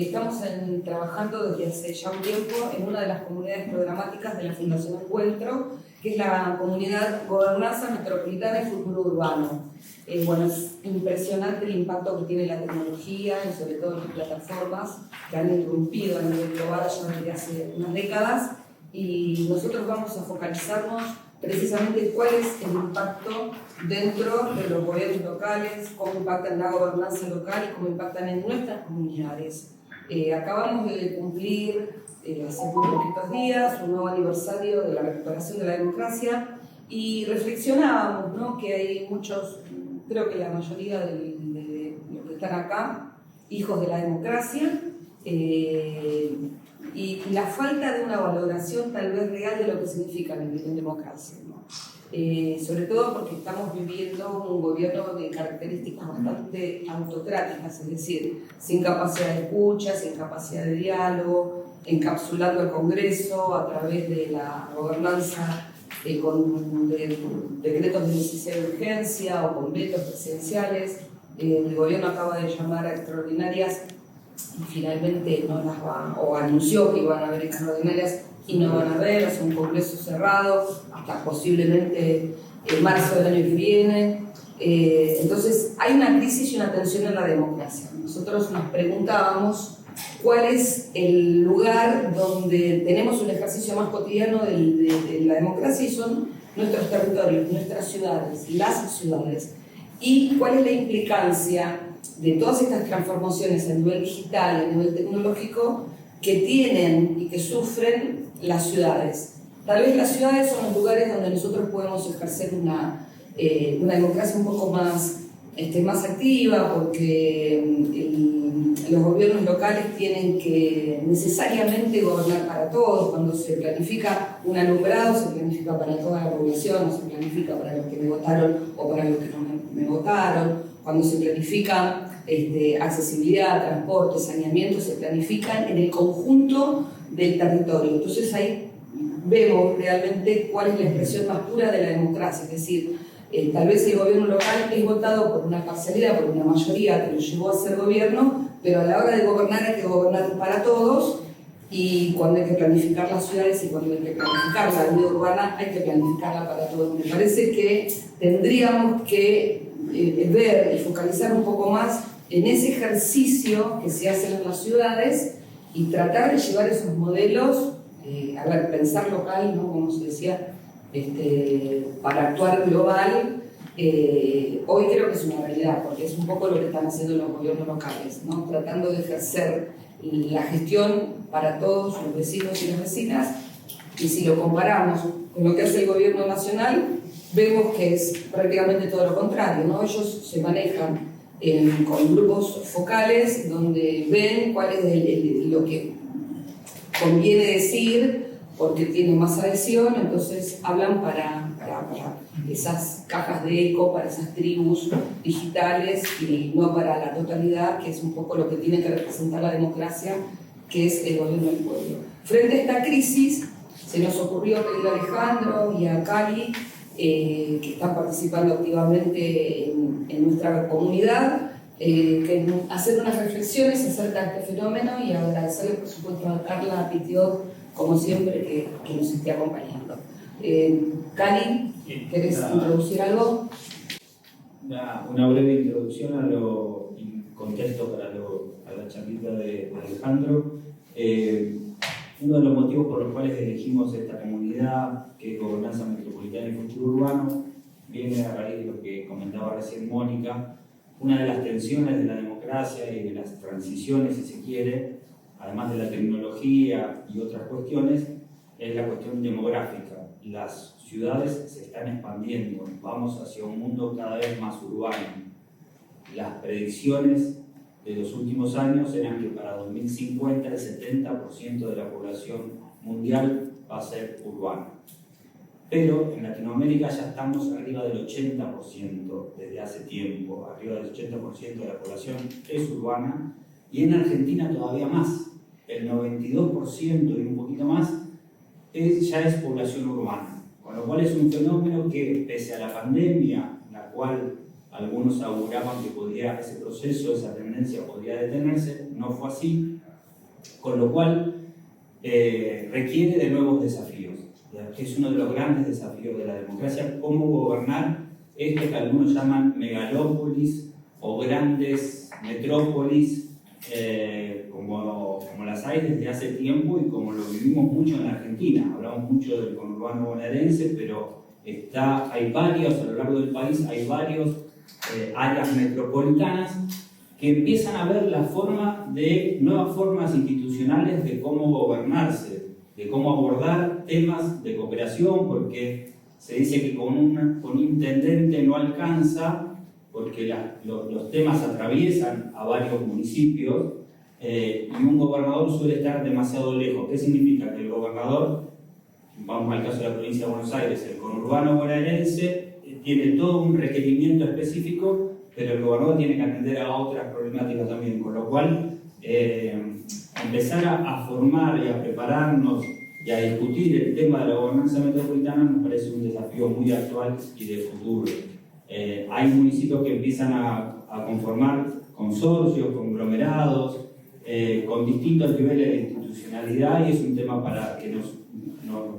Estamos trabajando desde hace ya un tiempo en una de las comunidades programáticas de la Fundación Encuentro, que es la comunidad Gobernanza Metropolitana y Futuro Urbano. Bueno, es impresionante el impacto que tiene la tecnología y sobre todo las plataformas que han irrumpido a nivel global ya desde hace unas décadas, y nosotros vamos a focalizarnos precisamente cuál es el impacto dentro de los gobiernos locales, cómo impactan la gobernanza local y cómo impactan en nuestras comunidades. Acabamos de cumplir hace muy poquitos días un nuevo aniversario de la recuperación de la democracia y reflexionábamos, ¿no?, que hay muchos, creo que la mayoría de los que están acá, hijos de la democracia, y la falta de una valoración tal vez real de lo que significa vivir en democracia, ¿no? Sobre todo porque estamos viviendo un gobierno de características bastante autocráticas, es decir, sin capacidad de escucha, sin capacidad de diálogo, encapsulando el Congreso a través de la gobernanza con decretos de necesidad de urgencia o con vetos presidenciales. El gobierno acaba de llamar a extraordinarias y finalmente no las va, o anunció que iban a haber extraordinarias y no van a haber, es un congreso cerrado hasta posiblemente marzo del año que viene. Entonces hay una crisis y una tensión en la democracia. Nosotros nos preguntábamos cuál es el lugar donde tenemos un ejercicio más cotidiano de la democracia, y son nuestros territorios, nuestras ciudades, las ciudades, y cuál es la implicancia de todas estas transformaciones a nivel digital y a nivel tecnológico que tienen y que sufren las ciudades. Tal vez las ciudades son los lugares donde nosotros podemos ejercer una democracia un poco más activa, porque los gobiernos locales tienen que necesariamente gobernar para todos. Cuando se planifica un alumbrado, se planifica para toda la población, no se planifica para los que me votaron o para los que no me votaron. Cuando se planifica accesibilidad, transporte, saneamiento, se planifican en el conjunto del territorio. Entonces ahí vemos realmente cuál es la expresión más pura de la democracia, es decir, tal vez el gobierno local es votado por una parcialidad, por una mayoría que lo llevó a ser gobierno, pero a la hora de gobernar hay que gobernar para todos, y cuando hay que planificar las ciudades y cuando hay que planificar la vida urbana hay que planificarla para todos. Me parece que tendríamos que ver y focalizar un poco más en ese ejercicio que se hace en las ciudades y tratar de llevar esos modelos, pensar local, ¿no?, como se decía, para actuar global. Hoy creo que es una realidad, porque es un poco lo que están haciendo los gobiernos locales, ¿no?, tratando de ejercer la gestión para todos los vecinos y las vecinas, y si lo comparamos con lo que hace el gobierno nacional, vemos que es prácticamente todo lo contrario, ¿no? Ellos se manejan con grupos focales donde ven cuál es lo que conviene decir porque tiene más adhesión, entonces hablan para esas cajas de eco, para esas tribus digitales, y no para la totalidad, que es un poco lo que tiene que representar la democracia, que es el gobierno del pueblo. Frente a esta crisis, se nos ocurrió pedir a Alejandro y a Cali, que están participando activamente en nuestra comunidad, que hacer unas reflexiones acerca de este fenómeno, y agradecerle por supuesto a Carla, a Pitiot, como siempre, que nos esté acompañando. Cali, ¿querés introducir algo? Una breve introducción contexto para la charlita de Alejandro. Uno de los motivos por los cuales elegimos esta comunidad, que es Gobernanza Metropolitana y Futuro Urbano, viene a raíz de lo que comentaba recién Mónica. Una de las tensiones de la democracia y de las transiciones, si se quiere, además de la tecnología y otras cuestiones, es la cuestión demográfica. Las ciudades se están expandiendo, vamos hacia un mundo cada vez más urbano. Las predicciones de los últimos años eran que para 2050 el 70% de la población mundial va a ser urbana. Pero en Latinoamérica ya estamos arriba del 80% desde hace tiempo, arriba del 80% de la población es urbana, y en Argentina todavía más, el 92% y un poquito más ya es población urbana, con lo cual es un fenómeno que, pese a la pandemia, la cual algunos auguraban que ese proceso, esa tendencia podría detenerse, no fue así, Con lo cual, requiere de nuevos desafíos. Es uno de los grandes desafíos de la democracia, cómo gobernar esto que algunos llaman megalópolis o grandes metrópolis, como las hay desde hace tiempo y como lo vivimos mucho en la Argentina. Hablamos mucho del conurbano bonaerense, pero hay varios, a lo largo del país, hay varios áreas metropolitanas que empiezan a ver la forma de nuevas formas institucionales de cómo gobernarse, de cómo abordar temas de cooperación, porque se dice que con un intendente no alcanza, porque los temas atraviesan a varios municipios, y un gobernador suele estar demasiado lejos. ¿Qué significa? Que el gobernador, vamos al caso de la provincia de Buenos Aires, el conurbano bonaerense tiene todo un requerimiento específico, pero el gobernador tiene que atender a otras problemáticas también, con lo cual empezar a formar y a prepararnos y a discutir el tema de la gobernanza metropolitana nos parece un desafío muy actual y de futuro. Hay municipios que empiezan a conformar consorcios, conglomerados, con distintos niveles de institucionalidad, y es un tema que nos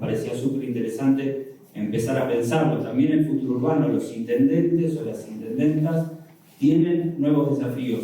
parecía súper interesante empezar a pensarlo. También en el futuro urbano los intendentes o las intendentas tienen nuevos desafíos,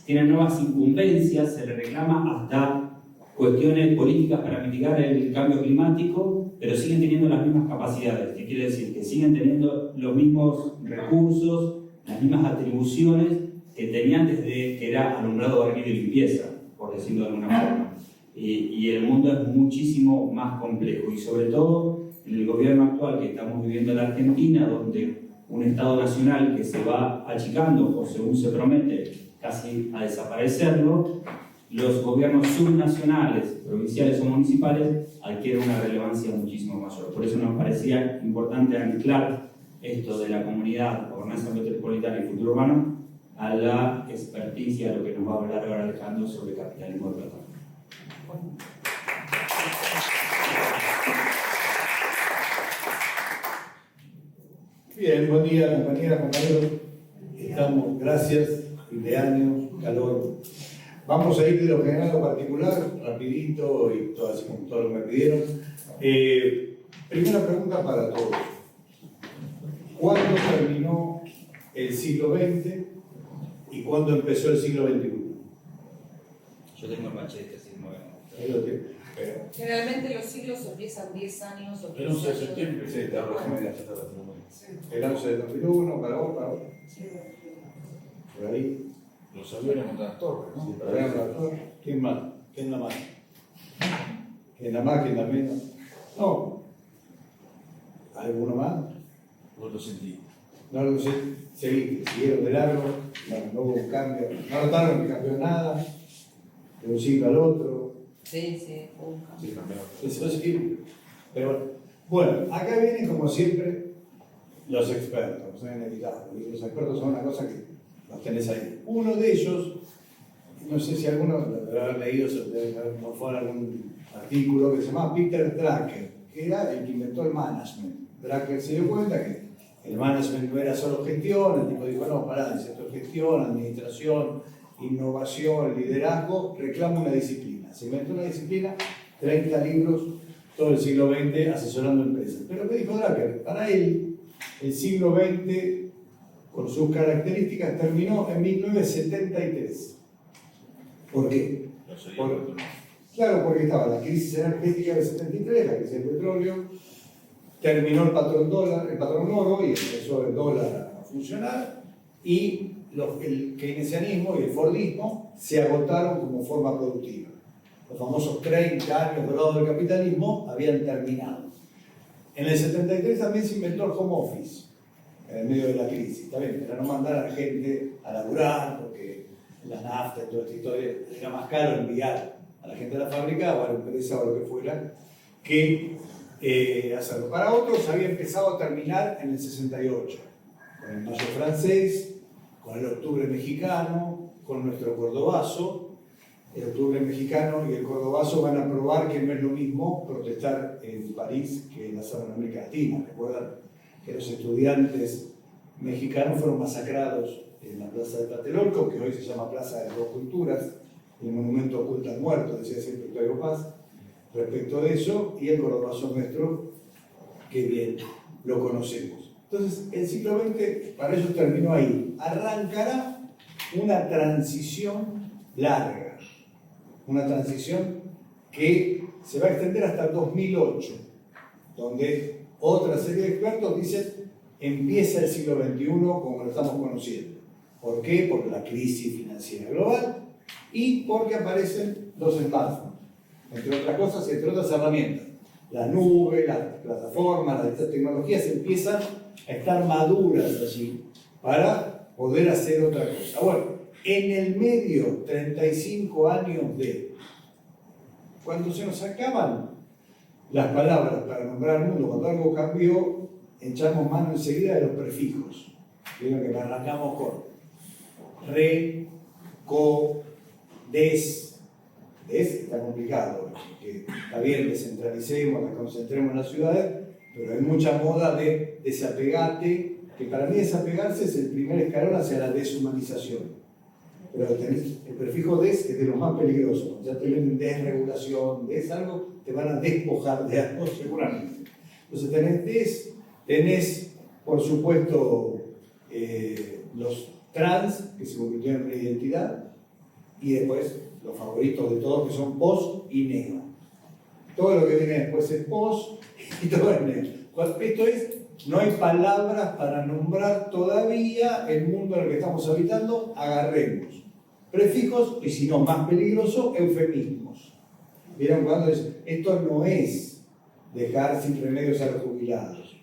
tienen nuevas incumbencias, se les reclama hasta cuestiones políticas para mitigar el cambio climático, pero siguen teniendo las mismas capacidades, que quiere decir que siguen teniendo los mismos recursos, las mismas atribuciones que tenían desde que era alumbrado, barrido y limpieza, por decirlo de alguna forma. Y el mundo es muchísimo más complejo, y sobre todo en el gobierno actual que estamos viviendo en la Argentina, donde un Estado nacional que se va achicando, o según se promete, casi a desaparecerlo, los gobiernos subnacionales, provinciales o municipales, adquieren una relevancia muchísimo mayor. Por eso nos parecía importante anclar esto de la comunidad, gobernanza metropolitana y futuro urbano a la experticia de lo que nos va a hablar ahora Alejandro sobre capitalismo de plataforma. Bien, buen día compañeras, compañeros. Estamos, gracias, fin de año, calor. Vamos a ir de lo general a lo particular, rapidito y todo lo que me pidieron. Primera pregunta para todos. ¿Cuándo terminó el siglo XX y cuándo empezó el siglo XXI? Yo tengo el machete, si no. Ahí lo tengo. Generalmente los siglos empiezan 10 años o 15 El 11 de años. septiembre, sí, está el 11 de 2001, para vos. Sí. Por ahí. Los aviones contra las torres, ¿no? Sí, por ahí, ¿quién más? ¿Quién la más? ¿Quién la más? ¿Quién la menos? No. ¿Alguno más? Vos lo sentí. No lo sé. Siguieron de largo, no hubo un cambio. No notaron que cambió nada, de un siglo al otro. Sí, un cambio. Sí, cambiado. Eso sí. Pero bueno, acá vienen como siempre los expertos, son inevitables. Y los expertos son una cosa que los tenés ahí. Uno de ellos, no sé si alguno debe haber leído, debe haber por algún artículo que se llama Peter Drucker, que era el que inventó el management. Drucker se dio cuenta que el management no era solo gestión, el tipo dijo, no, pará, dice, esto es gestión, administración, innovación, liderazgo, reclama una disciplina. Se inventó una disciplina, 30 libros, todo el siglo XX asesorando empresas. Pero ¿qué dijo Drucker? Para él, el siglo XX, con sus características, terminó en 1973. ¿Por qué? Claro, porque estaba la crisis energética del 73, la crisis del petróleo, terminó el patrón oro y empezó el dólar a funcionar, y el keynesianismo y el fordismo se agotaron como forma productiva. Los famosos 30 años dorados del capitalismo habían terminado. En el 73 también se inventó el home office, en el medio de la crisis, está bien, para no mandar a la gente a laburar, porque la nafta y toda esta historia era más caro enviar a la gente a la fábrica o a la empresa o lo que fuera, que hacerlo. Para otros había empezado a terminar en el 68, con el mayo francés, con el octubre mexicano, con nuestro cordobazo. El octubre mexicano y el cordobazo van a probar que no es lo mismo protestar en París que en la zona de América Latina. Recuerdan que los estudiantes mexicanos fueron masacrados en la plaza de Tlatelolco, que hoy se llama Plaza de las Dos Culturas, el monumento oculta al muerto, decía siempre Octavio Paz, respecto de eso, y el Cordobazo nuestro, que bien lo conocemos. Entonces, el siglo XX para ellos terminó ahí. Arrancará una transición larga, una transición que se va a extender hasta 2008, donde otra serie de expertos dicen empieza el siglo XXI como lo estamos conociendo. ¿Por qué? Por la crisis financiera global y porque aparecen los smartphones, entre otras cosas y entre otras herramientas. La nube, las plataformas, las tecnologías empiezan a estar maduras allí para poder hacer otra cosa. Bueno, en el medio, 35 años de... Cuando se nos acaban las palabras para nombrar el mundo, cuando algo cambió, echamos mano enseguida de los prefijos. Digo que arrancamos con re, co, des. Des está complicado, que está bien, descentralicemos, nos concentremos en las ciudades, pero hay mucha moda de desapegate, que para mí desapegarse es el primer escalón hacia la deshumanización. Pero el prefijo des es de lo más peligroso. Ya te ven desregulación, des algo, te van a despojar de algo seguramente. Entonces tenés des, tenés por supuesto los trans, que se convirtieron en una identidad, y después los favoritos de todos, que son post y neo. Todo lo que viene después es post y todo es neo. Esto es, no hay palabras para nombrar todavía el mundo en el que estamos habitando, agarremos prefijos y, si no, más peligroso, eufemismos. ¿Vieron cuando es? Esto no es dejar sin remedios a los jubilados,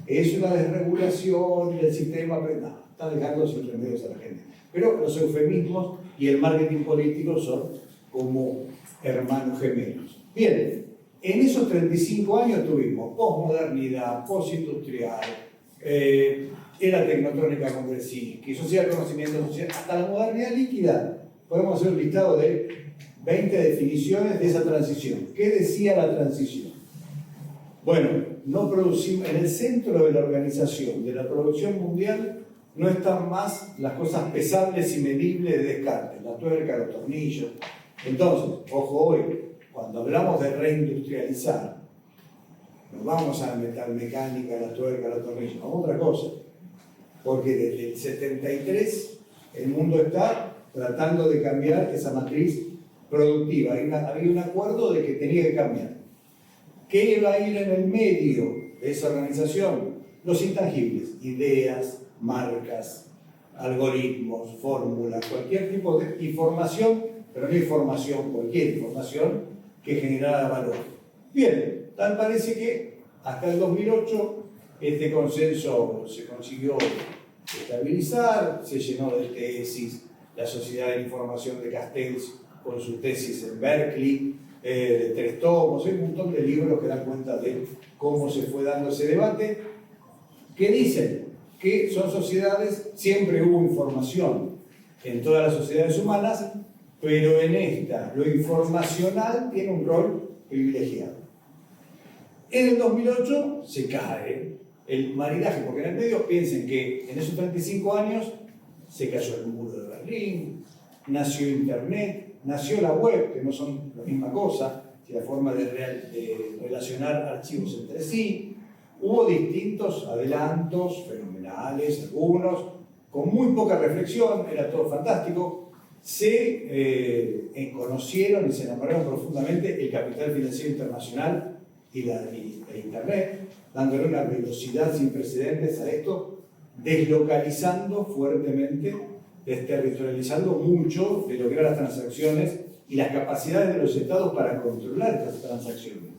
es una desregulación del sistema, no, está dejando sin remedios a la gente. Pero los eufemismos y el marketing político son como hermanos gemelos. Bien, en esos 35 años tuvimos posmodernidad, postindustrial, era tecnotrónica con Brzezinski, sociedad de conocimiento social, hasta la modernidad líquida. Podemos hacer un listado de 20 definiciones de esa transición. ¿Qué decía la transición? Bueno, no producimos, en el centro de la organización de la producción mundial no están más las cosas pesables y medibles de Descartes, la tuerca, los tornillos. Entonces, ojo hoy, cuando hablamos de reindustrializar, no vamos a la metalmecánica, la tuerca, los tornillos, vamos a otra cosa. Porque desde el 73 el mundo está tratando de cambiar esa matriz productiva. Había un acuerdo de que tenía que cambiar. ¿Qué iba a ir en el medio de esa organización? Los intangibles, ideas, marcas, algoritmos, fórmulas, cualquier tipo de información, pero no información, cualquier información que generara valor. Bien, tal parece que hasta el 2008 este consenso se consiguió estabilizar, se llenó de tesis, la Sociedad de Información de Castells con su tesis en Berkeley, de 3 tomos, hay un montón de libros que dan cuenta de cómo se fue dando ese debate, que dicen que son sociedades, siempre hubo información en todas las sociedades humanas, pero en esta, lo informacional tiene un rol privilegiado. En el 2008 se cae el maridaje, porque en el medio piensen que en esos 35 años se cayó el muro de Berlín, nació Internet, nació la web, que no son la misma cosa, que la forma de relacionar archivos entre sí. Hubo distintos adelantos fenomenales, algunos con muy poca reflexión, era todo fantástico. Se conocieron y se enamoraron profundamente el capital financiero internacional y Internet, dándole una velocidad sin precedentes a esto, deslocalizando fuertemente, desterritorializando mucho de lo que eran las transacciones y las capacidades de los estados para controlar estas transacciones.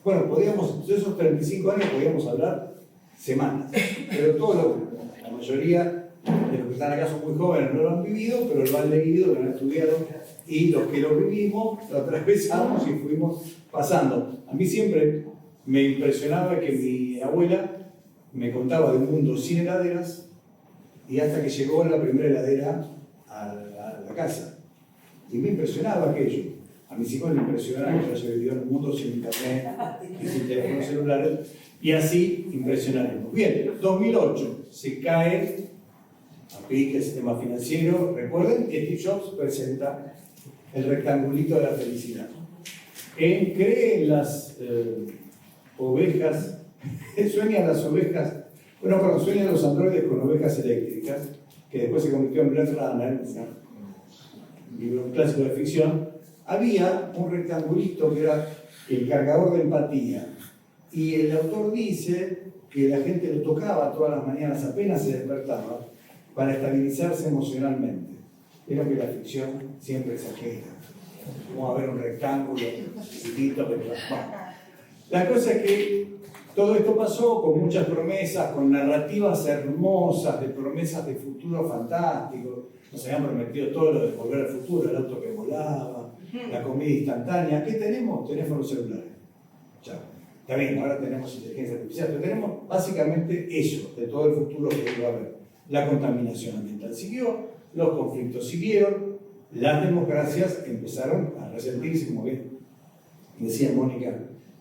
Bueno, de esos 35 años podíamos hablar semanas, pero la mayoría de los que están acá son muy jóvenes, no lo han vivido, pero lo han leído, lo han estudiado, y los que lo vivimos, lo atravesamos y fuimos pasando. A mí siempre me impresionaba que mi abuela me contaba de un mundo sin heladeras, y hasta que llegó la primera heladera a la casa. Y me impresionaba aquello. A mis hijos les impresionaba que haya vivido en un mundo sin internet y sin teléfonos celulares, y así impresionaremos. Bien, 2008 se cae a pique el sistema financiero. Recuerden que Steve Jobs presenta el rectangulito de la felicidad. Cree en las ovejas, sueñan las ovejas, bueno, perdón, sueñan los androides con ovejas eléctricas, que después se convirtió en Blade Runner, un libro clásico de ficción. Había un rectangulito que era el cargador de empatía, y el autor dice que la gente lo tocaba todas las mañanas apenas se despertaba para estabilizarse emocionalmente. Pero que la ficción siempre exagera. Vamos a ver un rectángulo chiquitito, pero bueno. La cosa es que todo esto pasó con muchas promesas, con narrativas hermosas, de promesas de futuro fantástico. Nos habían prometido todo lo de Volver al Futuro, el auto que volaba, la comida instantánea. ¿Qué tenemos? Teléfonos celulares. Chao. Está bien, ahora tenemos inteligencia artificial, pero tenemos básicamente eso, de todo el futuro que va a haber. La contaminación ambiental siguió, los conflictos siguieron, las democracias empezaron a resentirse, como bien decía Mónica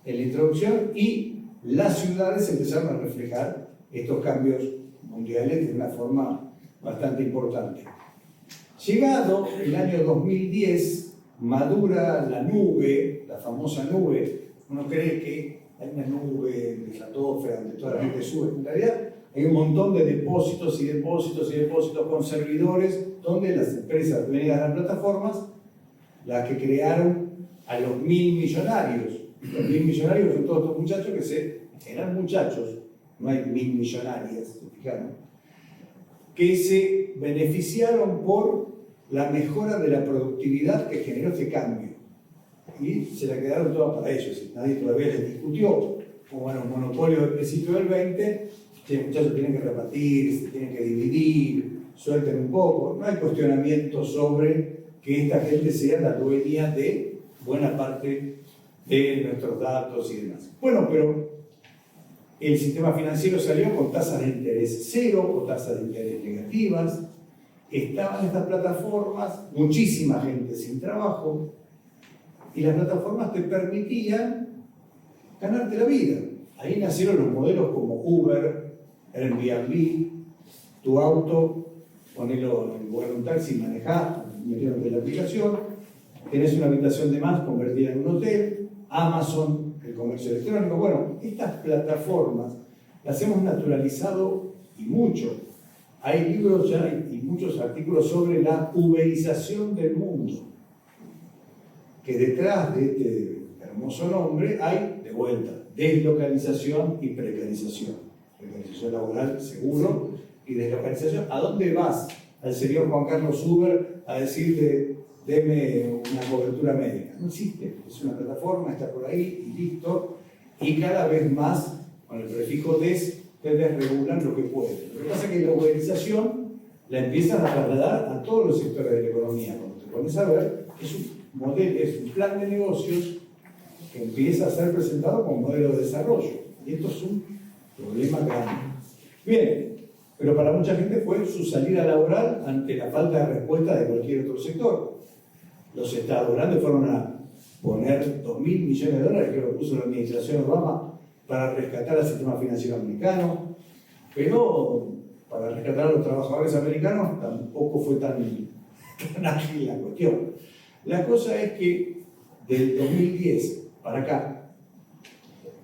en la introducción, y las ciudades empezaron a reflejar estos cambios mundiales de una forma bastante importante. Llegado el año 2010, madura la nube, la famosa nube. Uno cree que hay una nube de estratosfera donde toda la gente sube. En realidad hay un montón de depósitos y depósitos y depósitos con servidores donde las empresas venidas a las plataformas, las que crearon a los 1000 millonarios. Los 1000 millonarios son todos estos muchachos eran muchachos, no hay 1000 millonarias, ¿se fijaron? Que se beneficiaron por la mejora de la productividad que generó este cambio. Y se la quedaron todas para ellos. Nadie todavía les discutió. Como era un monopolio del principio del 20, los muchachos tienen que repartir, se tienen que dividir, suelten un poco. No hay cuestionamiento sobre que esta gente sea la dueña de buena parte de nuestros datos y demás. Bueno, pero el sistema financiero salió con tasas de interés cero o tasas de interés negativas. Estaban estas plataformas, muchísima gente sin trabajo, y las plataformas te permitían ganarte la vida. Ahí nacieron los modelos como Uber, Airbnb, tu auto, ponelo en lugar de un taxi, manejá, metieron de la aplicación, tenés una habitación de más, convertida en un hotel, Amazon, el comercio electrónico. Bueno, estas plataformas las hemos naturalizado y mucho. Hay libros ya y muchos artículos sobre la uberización del mundo, que detrás de este hermoso nombre hay, de vuelta, deslocalización y precarización. Precarización laboral, seguro, y deslocalización. ¿A dónde vas al señor Juan Carlos Uber a decirle, deme una cobertura médica? No existe, es una plataforma, está por ahí y listo. Y cada vez más, con el prefijo des, te desregulan lo que pueden. Lo que pasa es que la uberización la empiezan a trasladar a todos los sectores de la economía. Cuando te pones a ver, es un modelo, es un plan de negocios que empieza a ser presentado como modelo de desarrollo. Y esto es un problema grande. Bien, pero para mucha gente fue su salida laboral ante la falta de respuesta de cualquier otro sector. Los estados grandes fueron a poner $2.000 millones de dólares, que lo puso la administración Obama, para rescatar al sistema financiero americano, pero para rescatar a los trabajadores americanos tampoco fue tan ágil la cuestión. La cosa es que del 2010 para acá,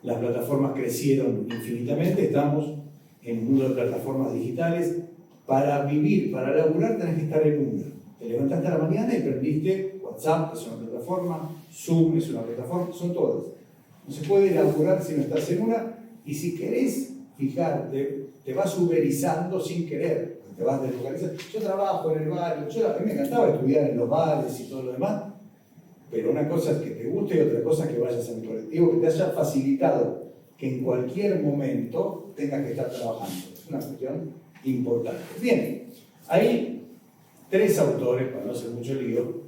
las plataformas crecieron infinitamente. Estamos en un mundo de plataformas digitales. Para vivir, para laburar, tenés que estar en una. Te levantaste a la mañana y prendiste WhatsApp, es una plataforma, Zoom es una plataforma, son todas. No se puede laburar si no estás en una, y si querés fijarte, te vas uberizando sin querer, te vas deslocalizando. Yo trabajo en el barrio, a mí me encantaba estudiar en los bares y todo lo demás, pero una cosa es que te guste y otra cosa es que vayas en el colectivo, que te haya facilitado que en cualquier momento tengas que estar trabajando. Es una cuestión importante. Bien, hay 3 autores, para no hacer mucho lío,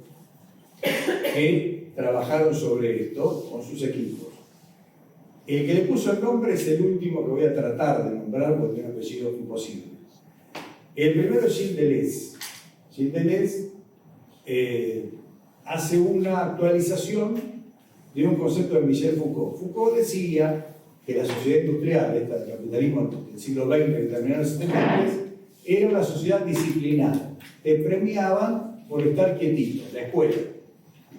que trabajaron sobre esto con sus equipos. El que le puso el nombre es el último que voy a tratar de nombrar porque tiene un apellido imposible. El primero es Gilles Deleuze. Gilles Deleuze hace una actualización de un concepto de Michel Foucault. Foucault decía que la sociedad industrial, esta del capitalismo del siglo XX que terminó en el 73, era una sociedad disciplinada. Te premiaban por estar quietito, la escuela.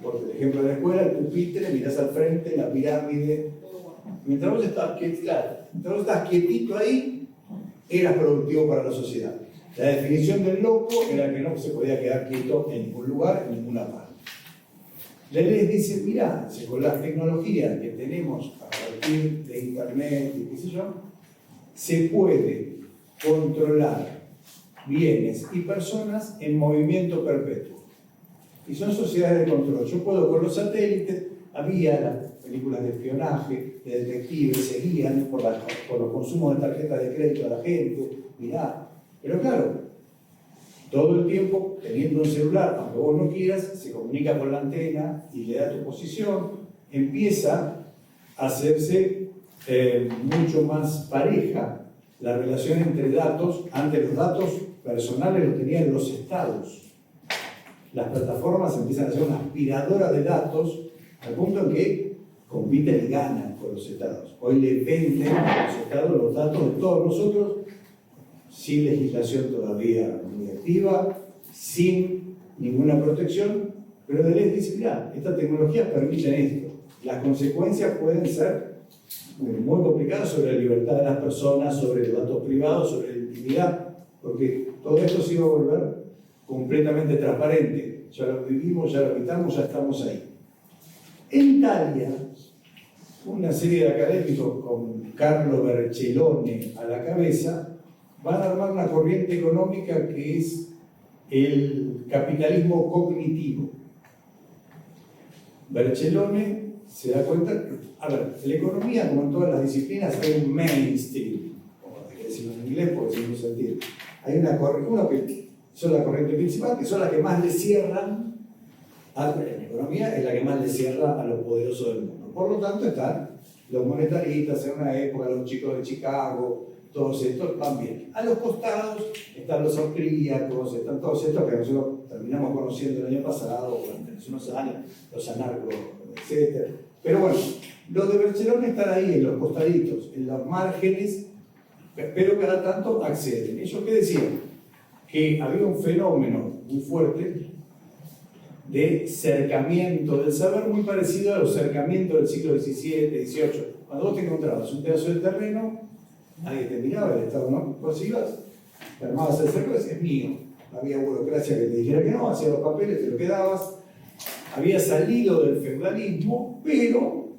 Por el ejemplo de la escuela, el pupitre, mirás al frente, la pirámide. Mientras vos estás quietito ahí, eras productivo para la sociedad. La definición del loco era que no se podía quedar quieto en ningún lugar, en ninguna parte. Les dice, mirá, con las tecnologías que tenemos a partir de internet y qué sé yo, se puede controlar bienes y personas en movimiento perpetuo. Y son sociedades de control. Yo puedo con los satélites, había las películas de espionaje, de detectives, seguían por los consumos de tarjetas de crédito a la gente, mirá. Pero claro, todo el tiempo, teniendo un celular, aunque vos no quieras, se comunica con la antena y le da tu posición, empieza a hacerse mucho más pareja la relación entre datos. Antes los datos personales los tenían los estados. Las plataformas empiezan a ser una aspiradora de datos al punto en que compiten y ganan con los estados. Hoy le venden a los estados los datos de todos nosotros sin legislación todavía muy activa, sin ninguna protección, pero les dice, mirá, estas tecnologías permiten esto. Las consecuencias pueden ser muy complicadas sobre la libertad de las personas, sobre los datos privados, sobre la intimidad, porque todo esto se iba a volver completamente transparente. Ya lo vivimos, ya lo habitamos, ya estamos ahí. En Italia, una serie de académicos con Carlo Bercellone a la cabeza van a armar una corriente económica que es el capitalismo cognitivo. Bercellone se da cuenta que, a ver, la economía, como en todas las disciplinas, hay un mainstream, como hay que decirlo en inglés porque si no se entiende. Hay una corriente, que son la corriente principal, que son las que más le cierran en economía, es la que más le cierra a los poderosos del mundo. Por lo tanto, están los monetaristas en una época, los chicos de Chicago, todos estos van bien. A los costados están los austríacos, están todos estos que nosotros terminamos conociendo el año pasado, durante hace unos años, los anarcos, etc. Pero bueno, los de Bercellone están ahí, en los costaditos, en los márgenes, pero cada tanto acceden. ¿Ellos qué decían? Que había un fenómeno muy fuerte de cercamiento del saber, muy parecido a los cercamientos del siglo XVII, XVIII. Cuando vos te encontrabas un pedazo de terreno, nadie te miraba, el Estado no, vos ibas, te armabas el cerco y decías, es mío. Había burocracia que te dijera que no, hacías los papeles, te lo quedabas. Había salido del feudalismo, pero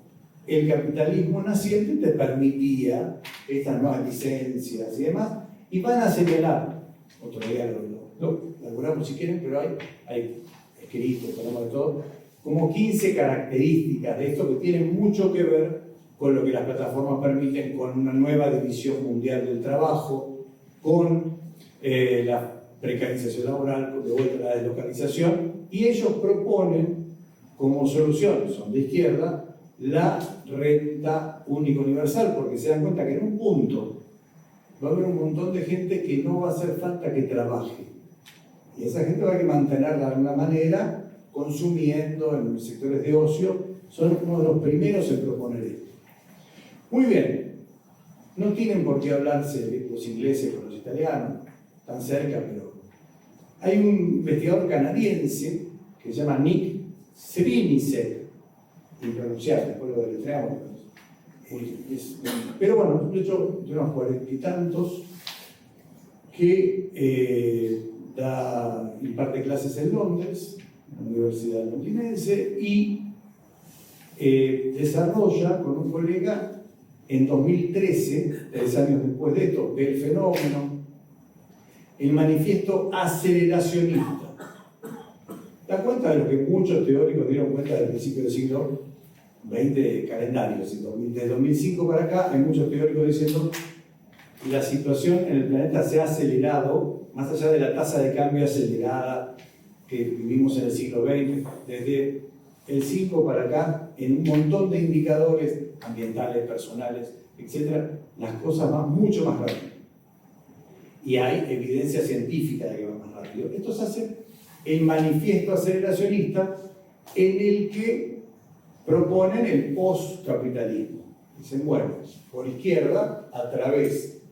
el capitalismo naciente te permitía estas nuevas licencias y demás, y van a señalar, otro día lo elaboramos si quieren, pero hay escrito, tenemos de todo, como 15 características de esto que tienen mucho que ver con lo que las plataformas permiten, con una nueva división mundial del trabajo, con la precarización laboral, de vuelta a la deslocalización, y ellos proponen como solución, son de izquierda, la renta única universal, porque se dan cuenta que en un punto va a haber un montón de gente que no va a hacer falta que trabaje. Y esa gente va a que mantenerla de alguna manera, consumiendo en sectores de ocio. Son uno de los primeros en proponer esto. Muy bien, no tienen por qué hablarse los ingleses con los italianos, tan cerca, pero hay un investigador canadiense que se llama Nick Srinivasan, impronunciable, después lo deletreamos. Pero bueno, de hecho, de unos 40 y tantos, que imparte clases en Londres, en la Universidad Londinense, y desarrolla con un colega en 2013, 3 años después de esto, del fenómeno, el manifiesto aceleracionista. Da cuenta de lo que muchos teóricos dieron cuenta del principio del siglo XX de calendarios. Desde 2005 para acá hay muchos teóricos diciendo que la situación en el planeta se ha acelerado, más allá de la tasa de cambio acelerada que vivimos en el siglo XX, desde el 5 para acá, en un montón de indicadores ambientales, personales, etc., las cosas van mucho más rápido. Y hay evidencia científica de que va más rápido. Esto se hace el manifiesto aceleracionista, en el que proponen el postcapitalismo. Dicen, bueno, por izquierda, a través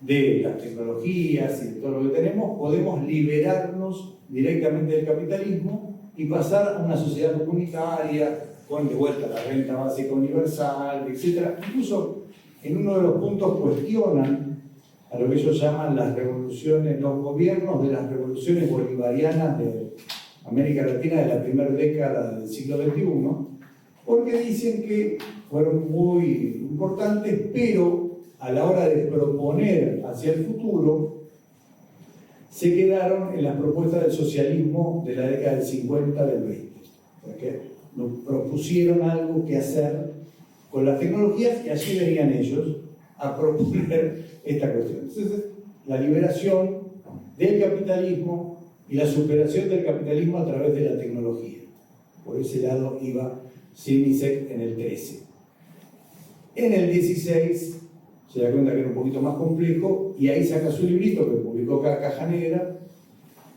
de las tecnologías y de todo lo que tenemos, podemos liberarnos directamente del capitalismo y pasar a una sociedad comunitaria con de vuelta la renta básica universal, etc. Incluso en uno de los puntos cuestionan a lo que ellos llaman las revoluciones, los gobiernos de las revoluciones bolivarianas de América Latina de la primera década del siglo XXI, porque dicen que fueron muy importantes, pero a la hora de proponer hacia el futuro, se quedaron en las propuestas del socialismo de la década del 50 del 20. Porque nos propusieron algo que hacer con las tecnologías y allí venían ellos a proponer esta cuestión. Entonces, la liberación del capitalismo y la superación del capitalismo a través de la tecnología. Por ese lado iba Simisec en el 13. En el 16 se da cuenta que era un poquito más complejo y ahí saca su librito que publicó Caja Negra,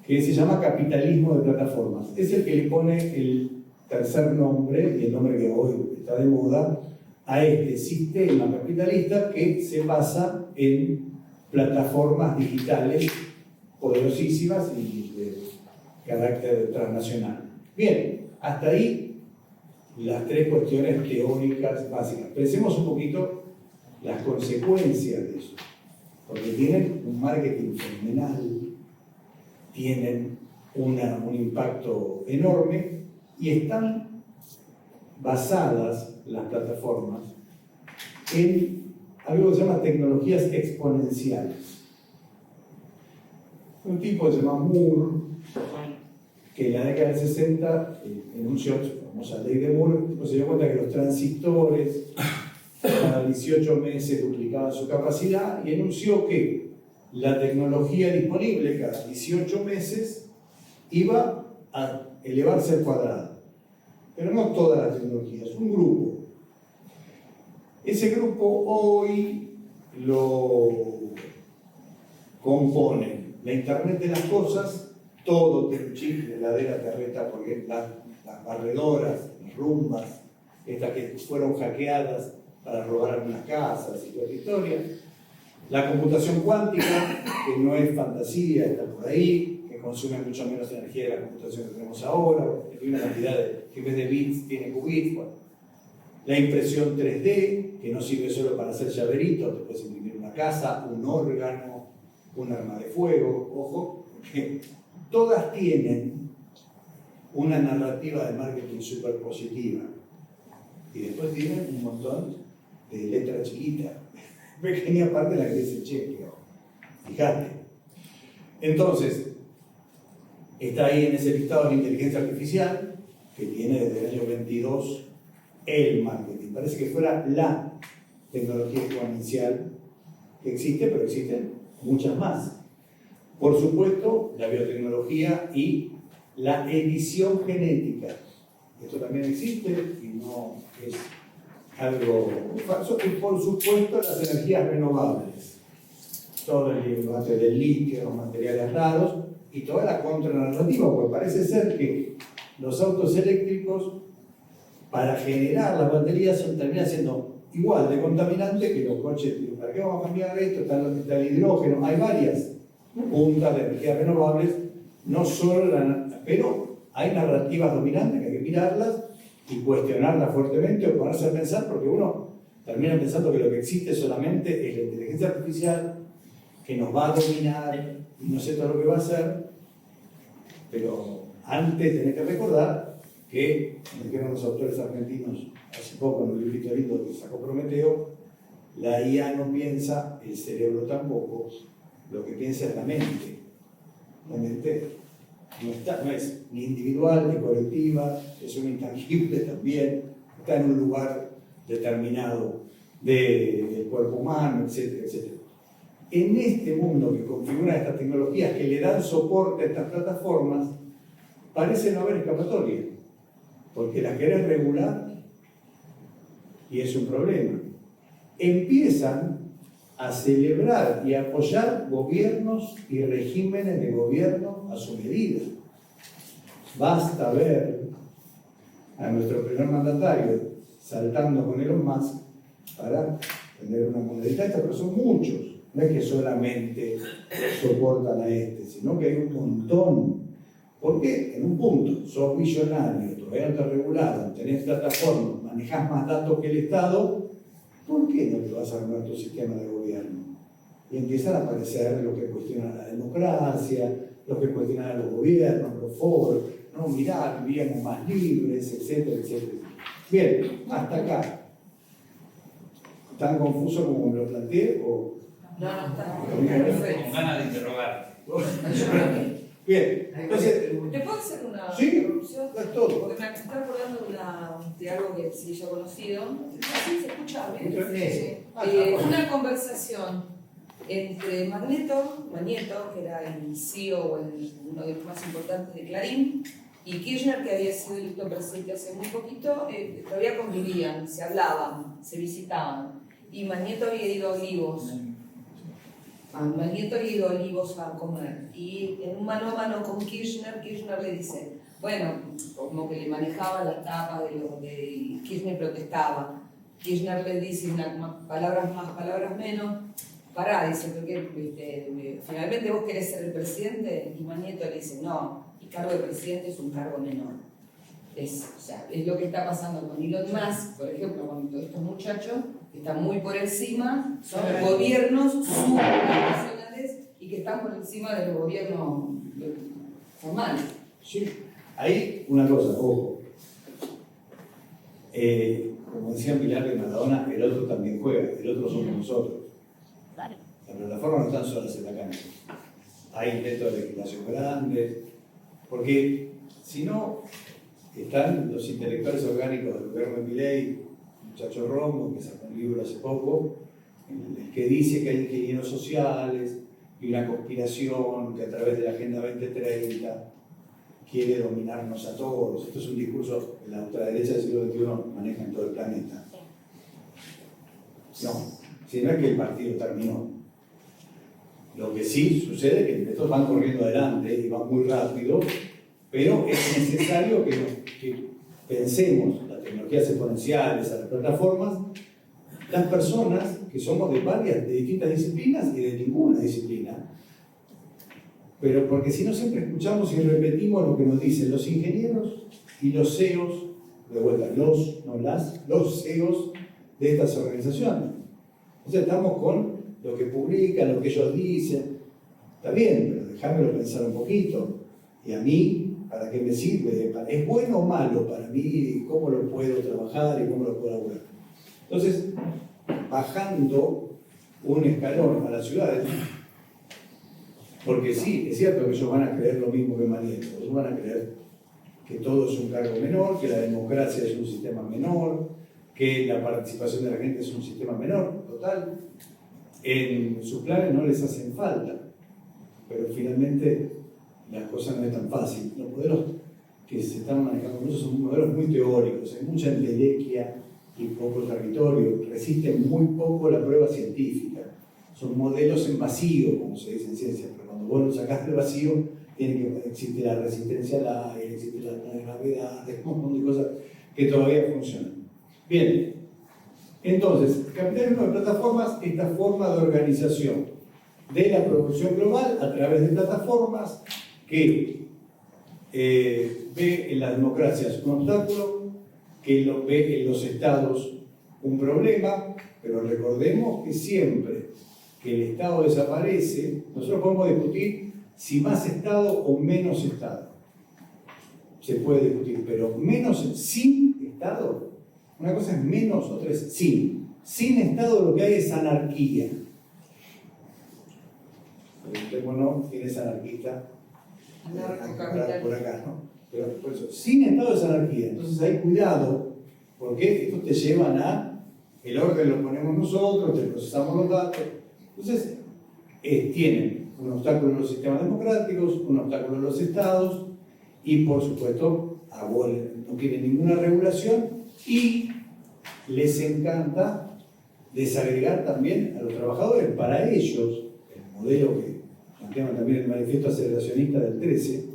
que se llama Capitalismo de Plataformas. Es el que le pone el tercer nombre, y el nombre que hoy está de moda, a este sistema capitalista que se basa en plataformas digitales poderosísimas y de carácter transnacional. Bien, hasta ahí las tres cuestiones teóricas básicas. Pensemos un poquito las consecuencias de eso, porque tienen un marketing fenomenal, tienen un impacto enorme y están basadas las plataformas en algo que se llama tecnologías exponenciales. Un tipo que se llama Moore, que en la década del 60 enunció la famosa ley de Moore, se dio cuenta que los transistores cada 18 meses duplicaban su capacidad y enunció que la tecnología disponible cada 18 meses iba a elevarse al cuadrado. Pero no todas las tecnologías, un grupo. Ese grupo hoy lo compone la Internet de las cosas, todo, chip, heladera, carreta, porque las barredoras, las rumbas, estas que fueron hackeadas para robar algunas casas y toda la historia. La computación cuántica, que no es fantasía, está por ahí, que consume mucho menos energía de la computación que tenemos ahora, que tiene una cantidad que en vez de bits tiene qubits. Bueno. La impresión 3D, que no sirve solo para hacer llaveritos, te puedes imprimir una casa, un órgano, un arma de fuego, ojo, porque todas tienen una narrativa de marketing súper positiva. Y después tienen un montón de letra chiquita, pequeña parte de la que dice el cheque. Fíjate. Entonces, está ahí en ese listado de la inteligencia artificial, que tiene desde el año 22 el marketing. Parece que fuera la tecnología exponencial que existe, pero existen muchas más. Por supuesto, la biotecnología y la edición genética. Esto también existe y no es algo falso. Y por supuesto, las energías renovables. Todo el debate del litio, los materiales raros y toda la contranarrativa, porque parece ser que los autos eléctricos, para generar las baterías, terminan siendo igual de contaminantes que los coches. ¿Para qué vamos a cambiar esto? Está el hidrógeno. Hay varias puntas de energías renovables, no solo pero hay narrativas dominantes que hay que mirarlas y cuestionarlas fuertemente o ponerse a pensar, porque uno termina pensando que lo que existe solamente es la inteligencia artificial que nos va a dominar y no sé todo lo que va a hacer, pero antes tenés que recordar que, como dijeron los autores argentinos hace poco en un librito lindo que sacó Prometeo, la IA no piensa, el cerebro tampoco, lo que piensa es la mente. La mente no es ni individual ni colectiva, es un intangible también, está en un lugar determinado del cuerpo humano, etcétera, etcétera. En este mundo que configura estas tecnologías que le dan soporte a estas plataformas, parece no haber escapatoria, porque las querés regular y es un problema. Empiezan a celebrar y apoyar gobiernos y regímenes de gobierno a su medida. Basta ver a nuestro primer mandatario saltando con Elon Musk para tener una monedita esta, pero son muchos. No es que solamente soportan a este, sino que hay un montón Porque en un punto sos millonario, todavía no te regularon, tenés plataformas, manejás más datos que el Estado, ¿por qué no te vas a armar tu sistema de gobierno? Y empiezan a aparecer los que cuestionan la democracia, los que cuestionan a los gobiernos, los foros, no, mirá, vivíamos más libres, etcétera, etcétera. Bien, hasta acá. ¿Tan confuso como me lo planteé? ¿O? No, está Con perfecto. ganas de interrogar. Bien, entonces, ¿Te puedo hacer una sí, interrupción? es todo. Porque me está acordando de algo que sí yo he conocido. ¿Sí se escucha bien? Sí. Una conversación entre Magneto, que era el CEO, uno de los más importantes de Clarín, y Kirchner, que había sido electo presidente hace muy poquito, todavía convivían, se hablaban, se visitaban. Y Magneto había ido a Olivos. Magneto había ido a Olivos a comer. Y en un mano a mano con Kirchner le dice, bueno, como que le manejaba la tapa de Kirchner protestaba. Kirchner le dice palabras más, palabras menos. Pará, dice, porque finalmente vos querés ser el presidente. Y Magneto le dice, no, el cargo de presidente es un cargo menor. Es lo que está pasando con Elon Musk, por ejemplo, con todos estos muchachos que están muy por encima, son gobiernos supranacionales y que están por encima de los gobiernos formales. Sí, ahí una cosa, ojo. Como decía Pilar de Maradona, el otro también juega, el otro somos nosotros. Las plataformas no están solas en la cancha. Hay intentos de legislación grandes, porque si no, están los intelectuales orgánicos del gobierno de Milei, muchacho Romo, que sacó un libro hace poco, el que dice que hay ingenieros sociales y una conspiración que a través de la Agenda 2030 quiere dominarnos a todos. Esto es un discurso que la ultraderecha del siglo XXI maneja en todo el planeta. No, si no es que el partido terminó. Lo que sí sucede es que estos van corriendo adelante y van muy rápido, pero es necesario que pensemos las tecnologías exponenciales, a las plataformas, las personas que somos de distintas disciplinas y de ninguna disciplina. Pero porque si no siempre escuchamos y repetimos lo que nos dicen los ingenieros y los CEOs, de vuelta, los CEOs de estas organizaciones. Entonces estamos con lo que publican, lo que ellos dicen. Está bien, pero déjamelo pensar un poquito. Y a mí, ¿para qué me sirve? ¿Es bueno o malo para mí? ¿Cómo lo puedo trabajar y cómo lo puedo lograr? Entonces, bajando un escalón a las ciudades, porque sí, es cierto que ellos van a creer lo mismo que Magneto, ellos van a creer que todo es un cargo menor, que la democracia es un sistema menor, que la participación de la gente es un sistema menor, total. En sus planes no les hacen falta, pero finalmente las cosas no es tan fácil. Los modelos que se están manejando mucho son modelos muy teóricos, hay mucha entelequia y poco territorio, resisten muy poco la prueba científica. Son modelos en vacío, como se dice en ciencia, pero cuando vos lo sacás del vacío, existe la resistencia al aire, existe la gravedad, un montón de cosas que todavía funcionan. Bien, entonces, el capitalismo de plataformas, esta forma de organización de la producción global a través de plataformas que ve en las democracias un obstáculo, que lo ve en los estados un problema, pero recordemos que siempre que el Estado desaparece, nosotros podemos discutir si más Estado o menos Estado. Se puede discutir, pero menos sin Estado. Una cosa es menos, otra es sin. Sin Estado lo que hay es anarquía. Preguntémonos quién es anarquista. Por acá, ¿no? Pero por eso, sin Estado es anarquía. Entonces hay cuidado, porque esto te llevan a el orden lo ponemos nosotros, te procesamos los datos. Entonces, tienen un obstáculo en los sistemas democráticos, un obstáculo en los estados y, por supuesto, no tienen ninguna regulación y les encanta desagregar también a los trabajadores. Para ellos, el modelo que plantean también el manifiesto aceleracionista del 13,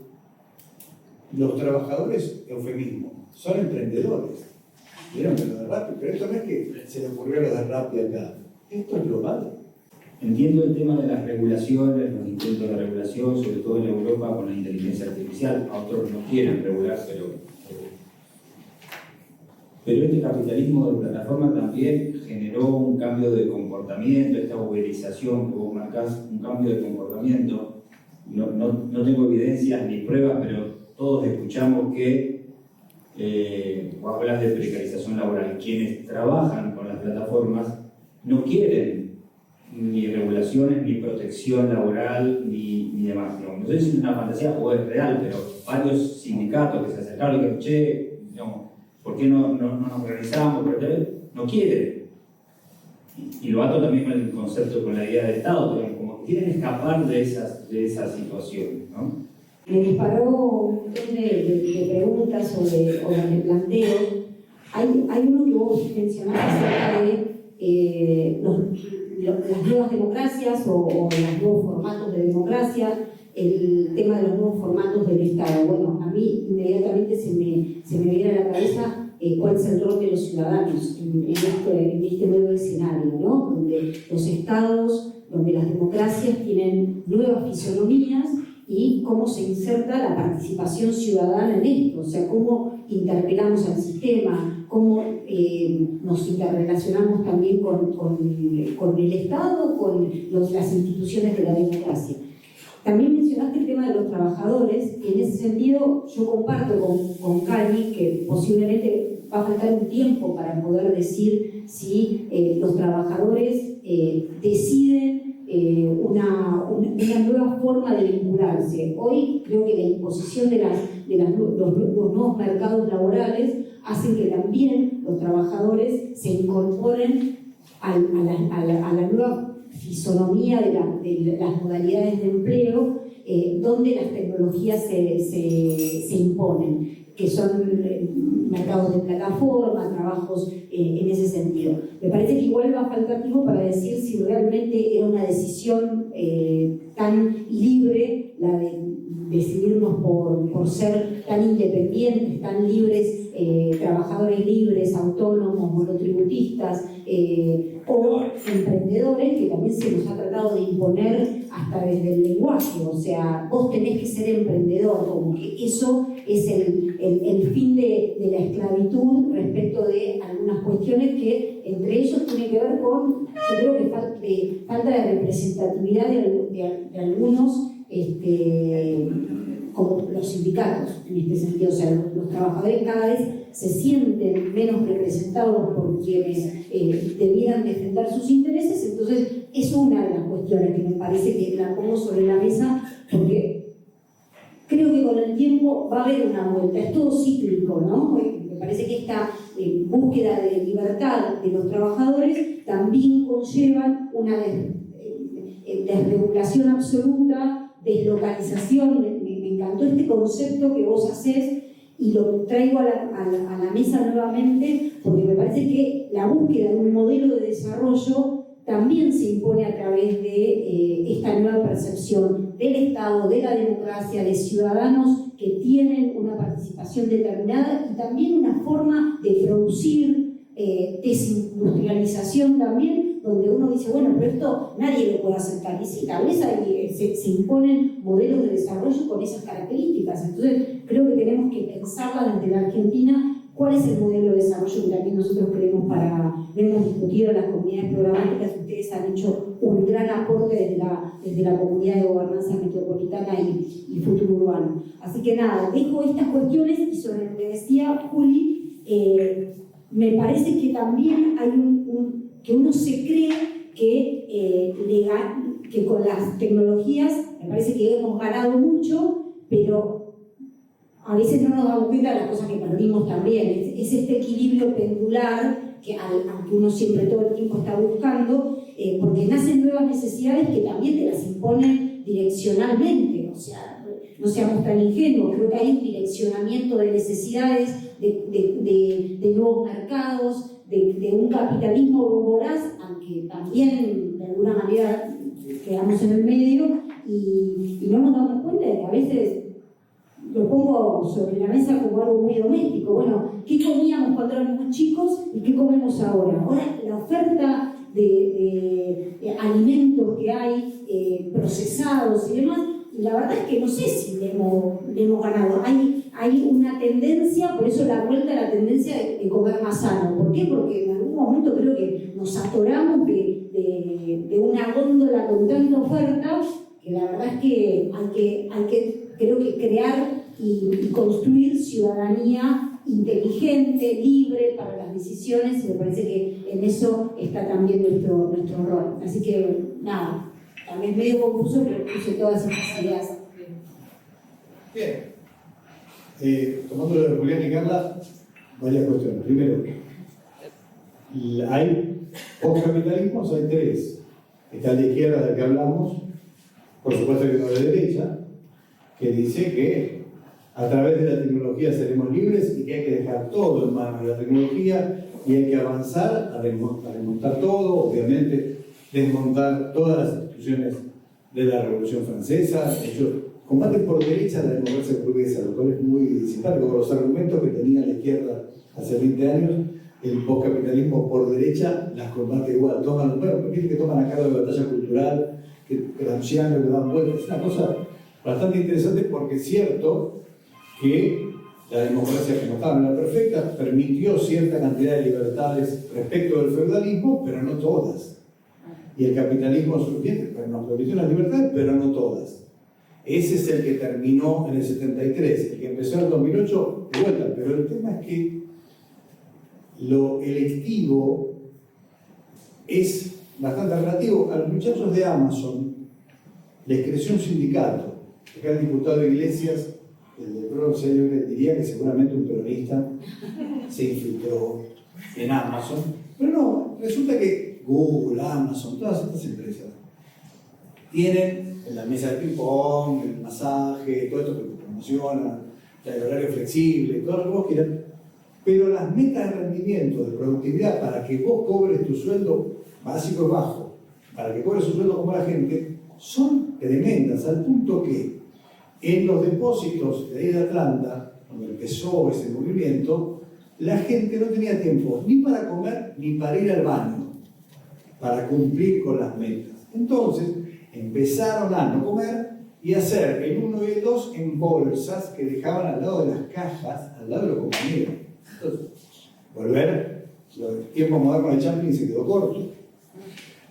los trabajadores, eufemismo, son emprendedores. Vieron que lo de Rappi, pero esto no es que se le ocurrió a los de Rappi acá. Esto es global. entiendo el tema de las regulaciones, los intentos de regulación, sobre todo en Europa con la inteligencia artificial. A otros no quieren regular, pero este capitalismo de plataforma también generó un cambio de comportamiento, esta uberización que vos marcás, un cambio de comportamiento. No tengo evidencias ni pruebas, pero todos escuchamos que vos hablas de precarización laboral. Quienes trabajan con las plataformas no quieren ni regulaciones, ni protección laboral, ni demás. No sé si es una fantasía o es real, pero varios sindicatos que se acercaron y que, che, digamos, ¿por qué no nos organizamos? No quieren. Y lo ato también con el concepto, con la idea de Estado, como que quieren escapar de esa situación, ¿no? Me disparó un montón de preguntas o de planteos. Hay uno que vos mencionaste acerca de las nuevas democracias o los nuevos formatos de democracia, el tema de los nuevos formatos del Estado. Bueno, a mí inmediatamente se me viene a la cabeza cuál es el rol de los ciudadanos en este nuevo escenario, ¿no? Donde los estados, donde las democracias tienen nuevas fisonomías y cómo se inserta la participación ciudadana en esto, o sea, cómo interpelamos al sistema, cómo nos interrelacionamos también con el Estado, con las instituciones de la democracia. También mencionaste el tema de los trabajadores, y en ese sentido yo comparto con Cali que posiblemente va a faltar un tiempo para poder decir si los trabajadores deciden una nueva forma de vincularse. Hoy creo que la imposición de los nuevos mercados laborales hacen que también los trabajadores se incorporen a la nueva fisonomía de las modalidades de empleo, donde las tecnologías se imponen, que son mercados de plataforma, trabajos en ese sentido. Me parece que igual va a faltar tiempo para decir si realmente era una decisión tan libre la de decidirnos por ser tan independientes, tan libres, trabajadores libres, autónomos, monotributistas, o emprendedores, que también se nos ha tratado de imponer hasta desde el lenguaje. O sea, vos tenés que ser emprendedor, como que eso es el fin de la esclavitud respecto de algunas cuestiones que entre ellos tiene que ver con, yo creo que falta de representatividad de algunos, como los sindicatos en este sentido. O sea, los trabajadores cada vez se sienten menos representados por quienes debieran defender sus intereses. Entonces es una de las cuestiones que me parece que la pongo sobre la mesa, porque creo que con el tiempo va a haber una vuelta, es todo cíclico, ¿no? Me parece que esta búsqueda de libertad de los trabajadores también conlleva una desregulación absoluta, deslocalización. Me encantó este concepto que vos hacés y lo traigo a la mesa nuevamente, porque me parece que la búsqueda de un modelo de desarrollo también se impone a través de esta nueva percepción del Estado, de la democracia, de ciudadanos que tienen una participación determinada y también una forma de producir, desindustrialización también, donde uno dice, bueno, pero esto nadie lo puede aceptar. Y sí, tal vez ahí se imponen modelos de desarrollo con esas características. Entonces, creo que tenemos que pensarla desde la Argentina, cuál es el modelo de desarrollo que también nosotros queremos lo hemos discutido en las comunidades programáticas. Ustedes han hecho un gran aporte desde la comunidad de gobernanza metropolitana y futuro urbano. Así que nada, dejo estas cuestiones y sobre lo que decía Juli, me parece que también hay que uno se cree que con las tecnologías, me parece que hemos ganado mucho, pero a veces no nos damos cuenta de las cosas que perdimos también. Es este equilibrio pendular que aunque uno siempre todo el tiempo está buscando, porque nacen nuevas necesidades que también te las imponen direccionalmente. O sea, no seamos tan ingenuos, creo que hay un direccionamiento de necesidades, de nuevos mercados, de un capitalismo voraz, aunque también de alguna manera quedamos en el medio y no nos damos cuenta de que a veces lo pongo sobre la mesa como algo muy doméstico. Bueno, ¿qué comíamos cuando éramos chicos y qué comemos ahora? Ahora la oferta de alimentos que hay procesados y demás, y la verdad es que no sé si le hemos ganado. Hay una tendencia, por eso la vuelta a la tendencia de comer más sano. ¿Por qué? Porque en algún momento creo que nos atoramos de una góndola con tanta oferta, que la verdad es que hay que creo que crear y construir ciudadanía inteligente, libre para las decisiones, y me parece que en eso está también nuestro rol. Así que, nada, también medio confuso, pero puse todas esas ideas. Bien. Tomando lo de Julián y Carla, varias cuestiones. Primero, hay poscapitalismos, hay tres. Está el de izquierda del que hablamos, por supuesto que no de derecha, que dice que a través de la tecnología seremos libres y que hay que dejar todo en manos de la tecnología y hay que avanzar a desmontar todo, obviamente desmontar todas las instituciones de la Revolución Francesa. Ellos combaten por derecha la democracia burguesa, lo cual es muy simpático con los argumentos que tenía la izquierda hace 20 años. El postcapitalismo por derecha las combate igual. Toman, bueno, que toman a cargo de batalla cultural, que Gramsciano le dan vueltas. Es una cosa bastante interesante porque es cierto que la democracia, como estaba en la perfecta, permitió cierta cantidad de libertades respecto del feudalismo, pero no todas. Y el capitalismo surgiente nos permitió las libertades, pero no todas. Ese es el que terminó en el 73, el que empezó en el 2008, de vuelta. Pero el tema es que lo electivo es bastante relativo. A los muchachos de Amazon les creció un sindicato. Acá el diputado Iglesias, el de PRO, diría que seguramente un peronista se infiltró en Amazon. Pero no, resulta que Google, Amazon, todas estas empresas tienen en la mesa de ping-pong, el masaje, todo esto que te promociona, el horario flexible, todo lo que vos quieras. Pero las metas de rendimiento, de productividad, para que vos cobres tu sueldo básico y bajo, para que cobres tu sueldo como la gente, son tremendas, al punto que en los depósitos de ahí de Atlanta, donde empezó ese movimiento, la gente no tenía tiempo ni para comer ni para ir al baño, para cumplir con las metas. Entonces, empezaron a no comer y hacer el 1 y el 2 en bolsas que dejaban al lado de las cajas, al lado de los compañeros. Entonces, volver, el tiempo moderno de Champlin se quedó corto.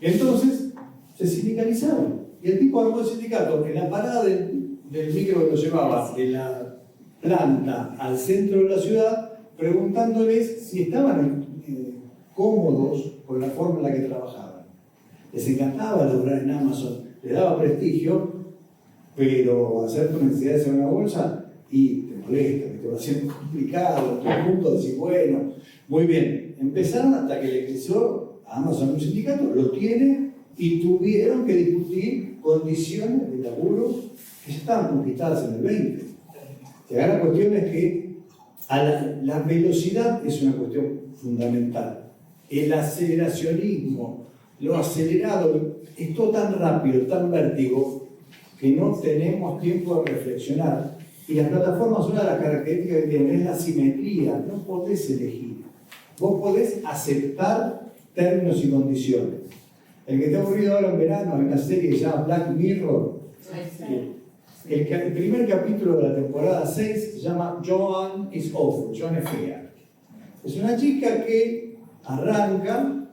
Entonces, se sindicalizaron. Y el tipo armó el sindicato en la parada del micro que lo llevaba de la planta al centro de la ciudad, preguntándoles si estaban cómodos con la forma en la que trabajaban. Les encantaba laburar en Amazon, les daba prestigio, pero hacer tu necesidad de hacer una bolsa y te molesta, te va haciendo complicado, a punto de decir, bueno, muy bien. Empezaron hasta que le creció a Amazon un sindicato, lo tiene y tuvieron que discutir condiciones de laburo que ya estaban conquistadas en el 20. La cuestión es que la velocidad es una cuestión fundamental. El aceleracionismo, lo acelerado, es todo tan rápido, tan vértigo, que no tenemos tiempo de reflexionar. Y las plataformas, una de las características que tienen es la simetría. No podés elegir. Vos podés aceptar términos y condiciones. El que está aburrido ahora en verano, hay una serie que se llama Black Mirror. El primer capítulo de la temporada 6 se llama Joan is Awful, Joan es fea. Es una chica que arranca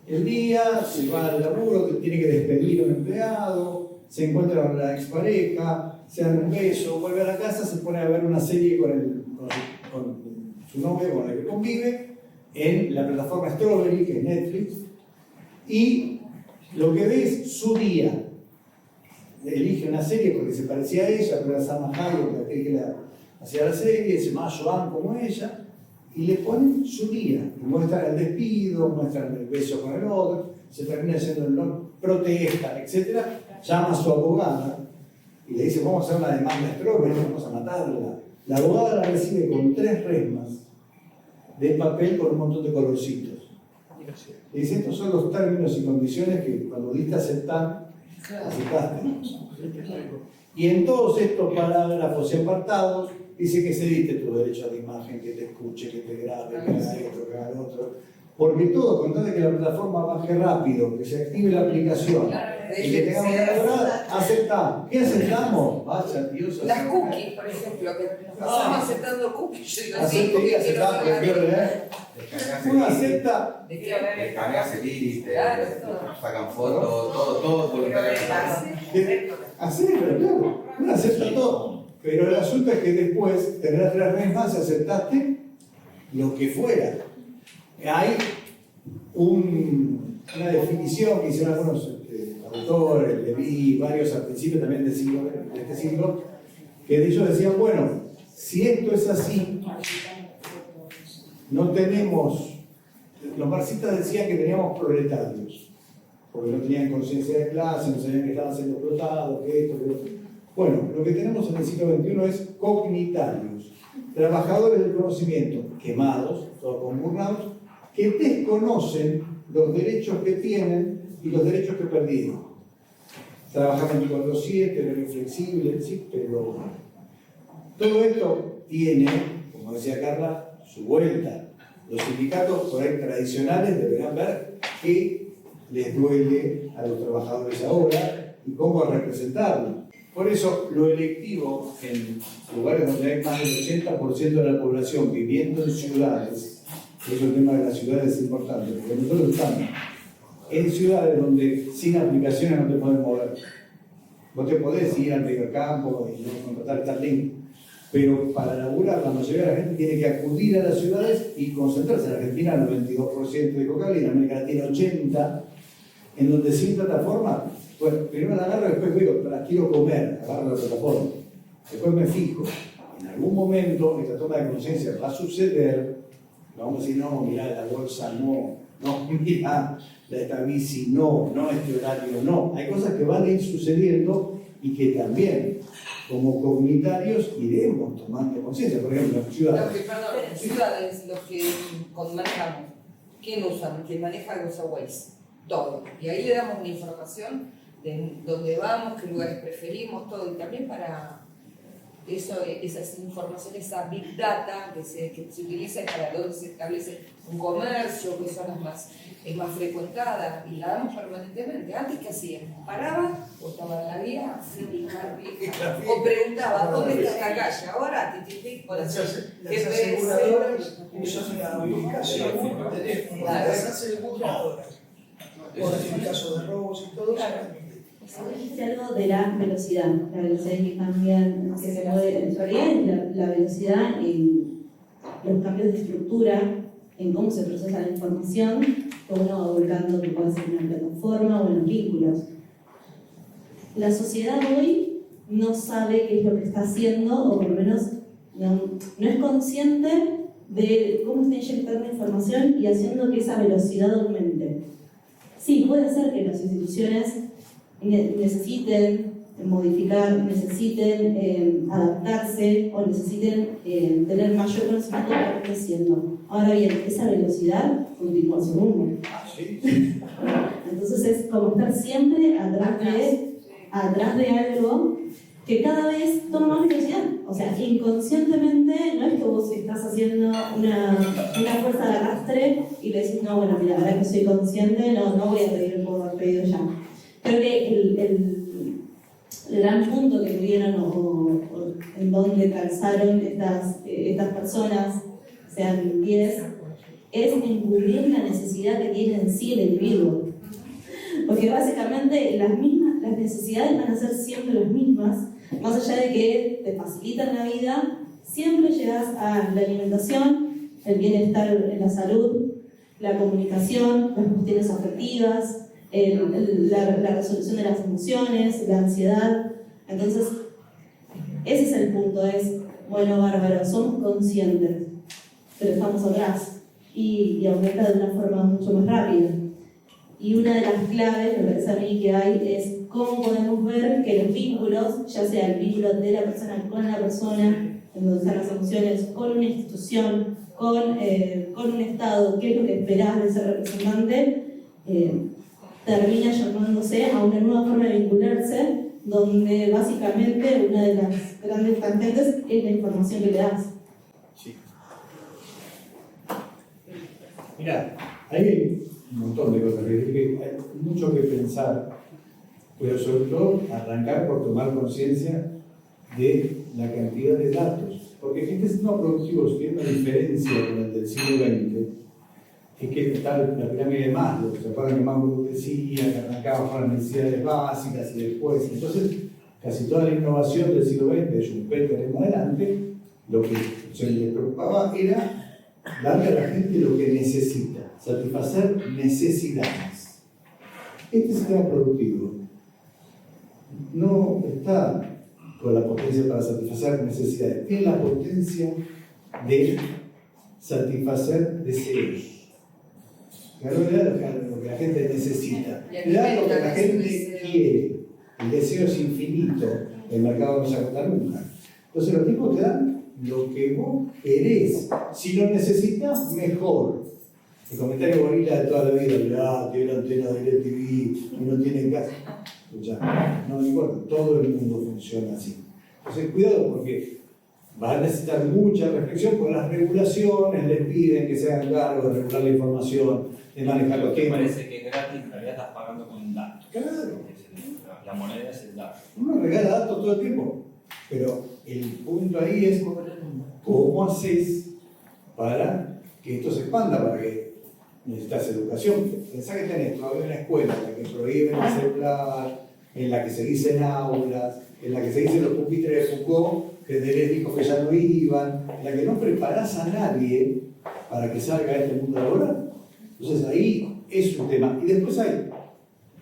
el día, se va al laburo, tiene que despedir a un empleado, se encuentra con la expareja, se dan un beso, vuelve a la casa, se pone a ver una serie con su novio con el que convive en la plataforma Strawberry, que es Netflix, y lo que ve es su día. Elige una serie porque se parecía a ella, pero era Salma Hayek, que hacía la serie, se llama Joan como ella, y le ponen su día. Y muestran el despido, muestran el beso con el otro, se termina haciendo el no, protesta, etc. Llama a su abogada y le dice, vamos a hacer una demanda Strawberry, vamos a matarla. La abogada la recibe con 3 resmas de papel con un montón de colorcitos. Y dice, estos son los términos y condiciones que cuando diste aceptar, aceptaste. Y en todos estos parágrafos y apartados dice que cediste tu derecho a la imagen, que te escuche, que te grabe, que haga esto, que haga lo otro. Porque todo, con tal de que la plataforma baje rápido, que se active la aplicación y que tengamos que elaborar, aceptamos. ¿Qué aceptamos? Vaya Dios. Las cookies, por ejemplo, que nos pasamos aceptando cookies. Yo digo, sí, Acepté y porque aceptamos, quiero prefiero ver. leer. Uno acepta. Descargas el iris, Claro, sacan fotos, todo voluntariamente. Así, pero claro, uno acepta todo. Pero el asunto es que después tendrás 3 veces más y aceptaste lo que fuera. Hay una definición que hicieron algunos autores, Leví, varios al principio también de este siglo, que ellos decían, bueno, si esto es así, no tenemos, los marxistas decían que teníamos proletarios, porque no tenían conciencia de clase, no sabían que estaban siendo explotados, que esto, que lo otro. Bueno, lo que tenemos en el siglo XXI es cognitarios, trabajadores del conocimiento, quemados, todos conburnados, que desconocen los derechos que tienen y los derechos que perdieron. Trabajan 24/7, pero inflexible, sí, pero todo esto tiene, como decía Carla, su vuelta. Los sindicatos por ahí tradicionales deberán ver qué les duele a los trabajadores ahora y cómo representarlo. Por eso, lo electivo en lugares donde hay más del 80% de la población viviendo en ciudades, por eso el tema de las ciudades es importante, porque nosotros estamos en ciudades donde sin aplicaciones no te puedes mover. Vos te podés ir al medio campo y no contratar Starlink, pero para laburar la mayoría de la gente tiene que acudir a las ciudades y concentrarse. En Argentina el 92% de cocaína, en América Latina 80%, en donde sin plataforma, pues primero la agarro y después digo, la quiero comer, agarro la plataforma. Después me fijo, en algún momento esta toma de conciencia va a suceder. Vamos a decir, no, mirá la bolsa, no, mirá esta bici, no, este horario, no. Hay cosas que van a ir sucediendo y que también, como comunitarios, iremos tomando conciencia. Por ejemplo, en ciudades. Ciudades, los que manejamos, ¿quién usan? ¿Quién maneja usa Waze? Todo. Y ahí le damos una información de dónde vamos, qué lugares preferimos, todo. Y también para eso, esas informaciones, esa big data que se utiliza para donde se establece un comercio, qué zonas es más frecuentada, y la damos permanentemente. Antes, ¿qué hacían? Paraba, o estaba en la guía, o preguntaba, ¿dónde está esta calle? Ahora, por Las aseguradoras usan la ubicación por teléfono, las aseguradoras, por el caso de robos y todo eso. Dijiste algo de la velocidad que cambian, que se mueve. En realidad, la velocidad en los cambios de estructura, en cómo se procesa la información, que uno va volcando, que puede ser en una plataforma o en los vínculos. La sociedad hoy no sabe qué es lo que está haciendo, o por lo menos no es consciente de cómo está inyectando información y haciendo que esa velocidad aumente. Sí, puede ser que las instituciones necesiten modificar, necesiten adaptarse o necesiten tener mayor conocimiento de lo que está haciendo. Ahora bien, esa velocidad continúa su rumbo. Entonces es como estar siempre atrás de algo que cada vez toma más velocidad. O sea, inconscientemente no es que vos estás haciendo una fuerza de arrastre y le decís, no, bueno, mira, ahora que soy consciente, no voy a pedir el poder pedido ya. Creo que el gran punto que tuvieron o en donde calzaron estas personas, sean 10, es encubrir la necesidad que tiene en sí el individuo. Porque básicamente las necesidades van a ser siempre las mismas, más allá de que te facilitan la vida, siempre llegas a la alimentación, el bienestar en la salud, la comunicación, las cuestiones afectivas, la resolución de las emociones, la ansiedad. Entonces, ese es el punto, es, bueno, bárbaro, somos conscientes, pero estamos atrás y aumenta de una forma mucho más rápida. Y una de las claves, me parece a mí, que hay es cómo podemos ver que los vínculos, ya sea el vínculo de la persona con la persona, en donde están las emociones, con una institución, con un Estado, qué es lo que esperás de ese representante, termina llamándose a una nueva forma de vincularse, donde básicamente una de las grandes tangentes es la información que le das. Sí. Mirá, Ahí hay un montón de cosas, hay mucho que pensar, pero sobre todo arrancar por tomar conciencia de la cantidad de datos. Porque este sistema productivo tiene una diferencia con el del siglo XX, es que está la pirámide de Maslow. ¿Se acuerdan que Maslow decía que arrancaba con las necesidades básicas y después? Entonces, casi toda la innovación del siglo XX, de Schumpeter en adelante, lo que se le preocupaba era darle a la gente lo que necesita, satisfacer necesidades. Este sistema productivo no está con la potencia para satisfacer necesidades, tiene la potencia de satisfacer deseos. En realidad lo que la gente necesita, le da lo que la gente quiere. El deseo es infinito, el mercado no se agota nunca. Entonces los tipos te dan lo que vos querés. Si lo necesitas, mejor. El comentario gorila de toda la vida, tiene la antena de DirecTV y no tiene casa. Escuchá, no me importa, todo el mundo funciona así. Entonces cuidado porque va a necesitar mucha reflexión, porque las regulaciones les piden que se hagan cargo de regular la información, de manejar los tiempos. Parece que es gratis, en realidad estás pagando con un dato. Claro. La moneda es el dato. Uno regala datos todo el tiempo, pero el punto ahí es cómo haces para que esto se expanda, para que necesitas educación. Pensá que tenés todavía una escuela en la que prohíben el celular, en la que se dicen aulas, en la que se dicen los pupitres de Foucault, que Deleuze dijo que ya no iban, en la que no preparás a nadie para que salga a este mundo laboral. Entonces ahí es un tema. Y después hay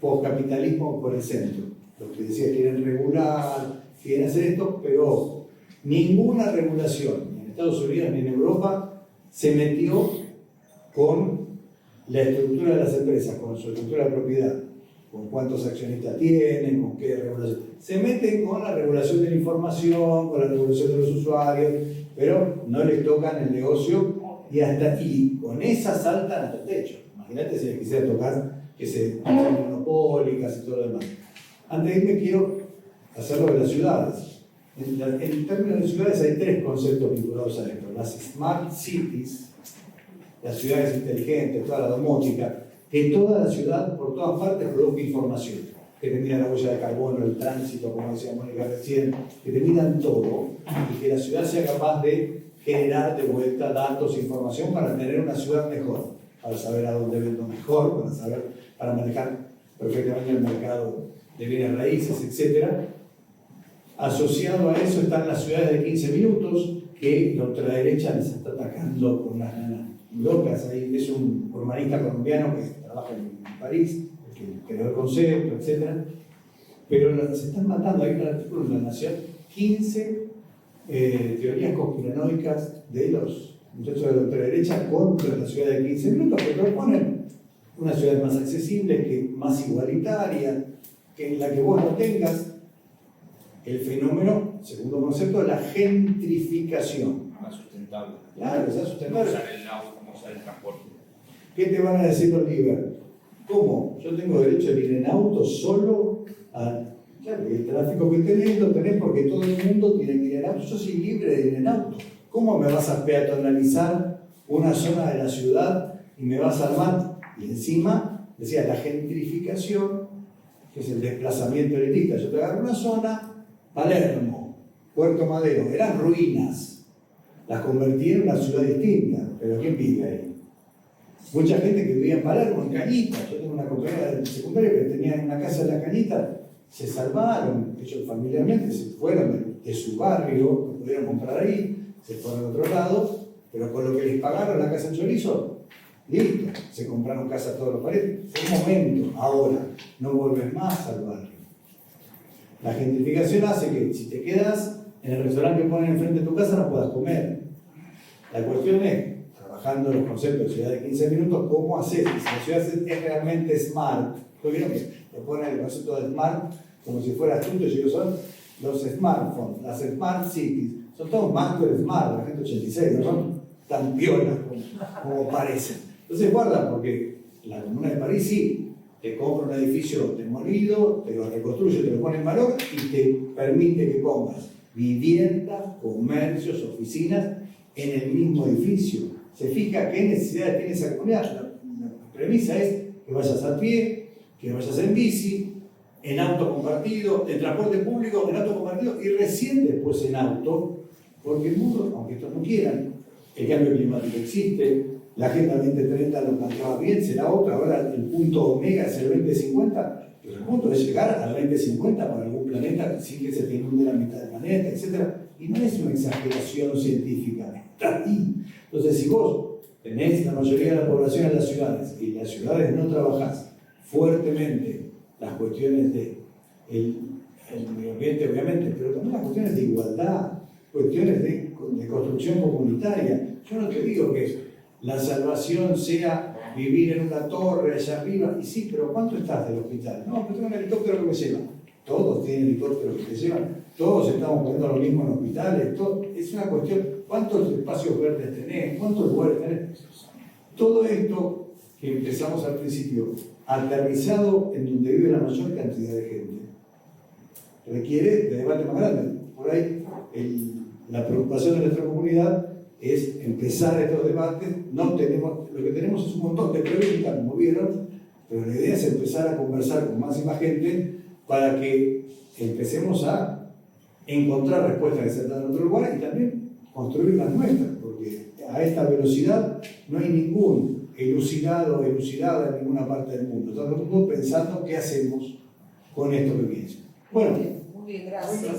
poscapitalismo por el centro. Los que decían quieren regular, quieren hacer esto, pero ninguna regulación, ni en Estados Unidos ni en Europa, se metió con la estructura de las empresas, con su estructura de propiedad, con cuántos accionistas tienen, con qué regulación. Se meten con la regulación de la información, con la regulación de los usuarios, pero no les tocan el negocio y hasta aquí, con esa saltan hasta el techo. Imagínate si les quisiera tocar que se hacen monopólicas y todo lo demás. Antes de irme quiero hacerlo de las ciudades. En términos de ciudades hay tres conceptos vinculados a esto. Las smart cities, las ciudades inteligentes, toda la domótica, que toda la ciudad, por todas partes, produzca información. Que te midan la huella de carbono, el tránsito, como decía Mónica recién, que te midan todo y que la ciudad sea capaz de generar de vuelta datos e información para tener una ciudad mejor, para saber a dónde vendo mejor, para manejar perfectamente el mercado de bienes raíces, etc. Asociado a eso están las ciudades de 15 minutos, que la ultraderecha les está atacando con unas ganas locas. Ahí es un urbanista colombiano que trabaja en París, que creó el concepto, etc. Pero se están matando. Hay un artículo en La Nación, 15 teorías conspiranoicas de los muchachos de la ultraderecha contra la ciudad de 15 minutos, que proponen una ciudad más accesible, más igualitaria, que en la que vos no tengas el fenómeno, segundo concepto, de la gentrificación. Más sustentable. Claro, sea sustentable. Usar el auto, como usar el transporte. ¿Qué te van a decir los liberales? ¿Cómo? Yo tengo derecho a ir en auto solo a... Claro, el tráfico que tenés lo tenés porque todo el mundo tiene que ir en auto. Yo soy libre de ir en auto. ¿Cómo me vas a peatonalizar una zona de la ciudad y me vas a armar? Y encima, decía, la gentrificación, que es el desplazamiento elitista. Yo te agarro una zona, Palermo, Puerto Madero, eran ruinas. Las convertí en una ciudad distinta. Pero ¿quién vive ahí? Mucha gente que vivía en Palermo, en Cañita. Yo tengo una compañera de secundaria que tenía una casa en la Cañita. Se salvaron, ellos familiarmente se fueron de su barrio, no pudieron comprar ahí, se fueron a otro lado, pero con lo que les pagaron la casa en Chorizo, listo, se compraron casa todos los parientes. Fue un momento, ahora, no vuelves más al barrio. La gentrificación hace que si te quedas en el restaurante que ponen enfrente de tu casa no puedas comer. La cuestión es, trabajando los conceptos de ciudad de 15 minutos, ¿cómo haces? Si la ciudad es realmente smart, ¿vieron que le ponen el concepto de smart como si fuera astuto? Y son los smartphones, las smart cities, son todos más que smart, la gente 86, no son tan piolas como parecen. Entonces guarda, porque la Comuna de París sí, te compra un edificio demolido, te lo reconstruye, te lo pone en valor y te permite que pongas viviendas, comercios, oficinas en el mismo edificio. Se fija qué necesidad tiene esa comunidad. premisa es que vayas a pie, que vayas en bici, en auto compartido, en transporte público, en auto compartido y recién después en auto, porque el mundo, aunque estos no quieran, el cambio climático existe, la Agenda 2030 lo planteaba bien, será otra, ahora el punto omega es el 2050, pero el punto es llegar al 2050 para algún planeta sin que se te inunde la mitad del planeta, etc. Y no es una exageración científica, está ahí. Entonces, si vos tenés la mayoría de la población en las ciudades y en las ciudades no trabajás fuertemente las cuestiones del medio ambiente, obviamente, pero también las cuestiones de igualdad, cuestiones de construcción comunitaria. Yo no te digo que la salvación sea vivir en una torre allá arriba, y sí, pero ¿cuánto estás del hospital? No, pero tengo un helicóptero que me lleva. Todos tienen helicópteros que te llevan, todos estamos poniendo lo mismo en hospitales, todo, es una cuestión, ¿cuántos espacios verdes tenés? ¿Cuántos lugares tenés? Todo esto que empezamos al principio, aterrizado en donde vive la mayor cantidad de gente, requiere de debate más grande. Por ahí, la preocupación de nuestra comunidad es empezar estos debates. No tenemos, lo que tenemos es un montón de preguntas, como vieron, pero la idea es empezar a conversar con más y más gente para que empecemos a encontrar respuestas que se dan en otro lugar y también construir las nuestras, porque a esta velocidad no hay ningún elucidado o elucidada en ninguna parte del mundo. Todo el mundo pensando qué hacemos con esto que piensa. Bueno. Muy bien, gracias.